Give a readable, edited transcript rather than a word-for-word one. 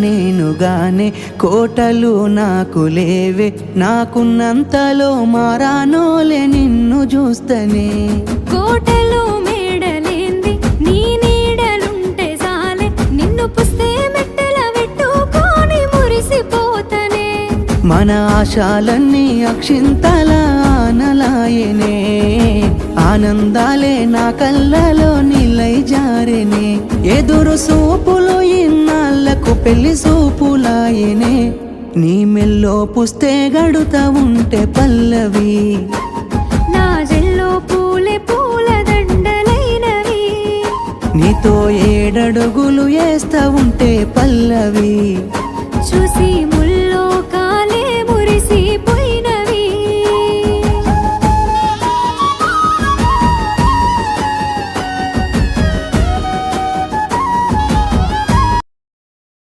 నేనుగానే కోటలు నాకు లేవే, నాకున్నంతలో మారానోలే నిన్ను చూస్తనే. కోటలు మేడలేంది నీ నీడలుంటే సాలే, నిన్ను పుస్తే మెట్టెల పెట్టుకొని మురిసిపోతనే. మన ఆశాలన్నీ అక్షింతల ఆనలాయనే, ఆనందాలే నా కళ్ళలో నిలై జారెనే. ఎదురు సూపులు ఇన్నాళ్లకు పెళ్లి సూపులాయనే, నీ మెల్లో పుస్తే గడుతా ఉంటే పల్లవి, నా జల్లో పూలే పూల దండలైనవి. నీతో ఏడడుగులు వేస్తా ఉంటే పల్లవి. చూసి